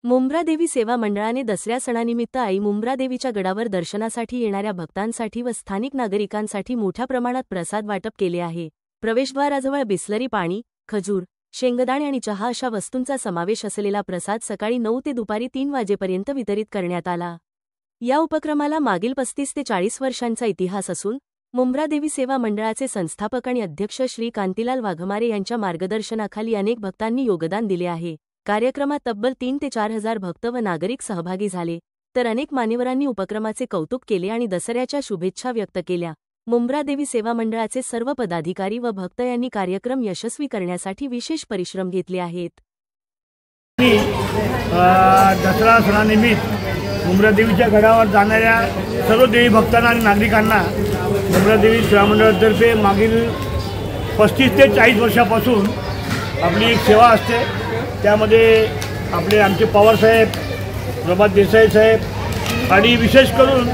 मुंब्रादेवी सेवा मंडळाने दसऱ्या सणानिमित्त आई मुंब्रादेवीच्या गडावर दर्शनासाठी येणाऱ्या भक्तांसाठी व स्थानिक नागरिकांसाठी मोठ्या प्रमाणात प्रसाद वाटप केले आहे। प्रवेशद्वाराजवळ बिसलरी पाणी, खजूर, शेंगदाणे आणि चहा अशा वस्तूंचा समावेश असलेला प्रसाद सकाळी 9 ते दुपारी 3 वाजेपर्यंत वितरित करण्यात आला। या उपक्रमाला मागील 35 ते 40 वर्षांचा इतिहास असून मुंब्रादेवी सेवा मंडळाचे संस्थापक आणि अध्यक्ष श्री कांतीलाल वाघमारे यांच्या मार्गदर्शनाखाली अनेक भक्तांनी योगदान दिले आहे। कार्यक्रमात तब्बल 3 ते 4 हजार भक्त व नागरिक सहभागी झाले, तर अनेक मान्यवरांनी उपक्रमाचे कौतुक केले आणि दसऱ्याच्या शुभेच्छा व्यक्त केल्या। मुंब्रादेवी सेवा मंडळाचे सर्व पदाधिकारी व भक्त यांनी कार्यक्रम यशस्वी करण्यासाठी विशेष परिश्रम घेतले आहेत। दसरा सणानिमित्त मुंब्रादेवीच्या गडावर जाणाऱ्या सर्व देवी भक्तांना आणि नागरिकांना मुंब्रादेवी सेवा मंडळातर्फे मागील 35 ते 40 वर्षापासून आपली एक सेवा असते। त्यामध्ये आमचे पवारसाहेब, प्रभात देसाई साहेब आणि विशेष करून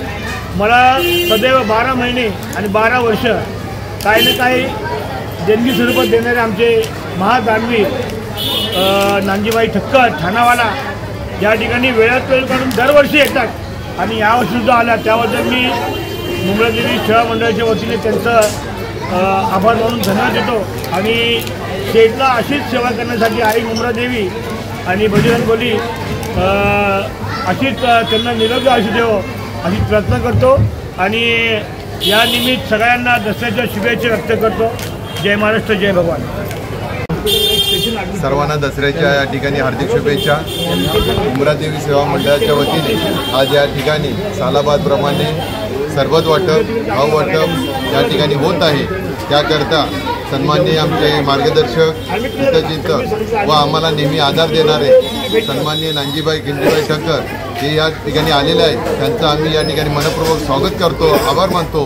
मला सदैव 12 महिने आणि 12 वर्ष काही ना काही देणगी स्वरूपात देणारे आमचे महादानवी नांजीबाई ठक्कर ठाणावाला या ठिकाणी वेळात वेळ काढून दरवर्षी येतात आणि यावर्षीसुद्धा आला। त्याबद्दल मी मुंब्रादेवी सेवा मंडळाच्या वतीने त्यांचं आभार मानून धन्यवाद देतो आणि शेठला अशीच सेवा करण्यासाठी आई मुंब्रादेवी आणि बजरंग बली अशीच त्यांना निरोगी आयुष्य देवो अशी प्रार्थना करतो आणि या निमित्त सगळ्यांना दसऱ्याच्या शुभेच्छा व्यक्त करतो। जय महाराष्ट्र, जय भगवान। सर्वांना दसऱ्याच्या या ठिकाणी हार्दिक शुभेच्छा। मुंब्रादेवी सेवा मंडळाच्या वतीने आज या ठिकाणी सालाबादप्रमाणे सरबत वाटप, भाव वाटप या ठिकाणी होत आहे। त्याकरता सन्माननीय आमचे मार्गदर्शक चिंतचिंतक व आम्हाला नेहमी आधार देणारे सन्माननीय नांजीबाई खिंडीबाई ठक्कर हे या ठिकाणी आलेले आहेत। त्यांचं आम्ही या ठिकाणी मनपूर्वक स्वागत करतो, आभार मानतो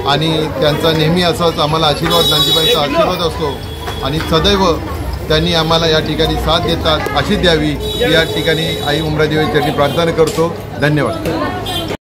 आणि त्यांचा नेहमी असाच आम्हाला आशीर्वाद, नांजीबाईंचा आशीर्वाद असतो आणि सदैव त्यांनी आम्हाला या ठिकाणी साथ देतात, अशी द्यावी या ठिकाणी आई मुंब्रादेवी यांची प्रार्थना करतो। धन्यवाद।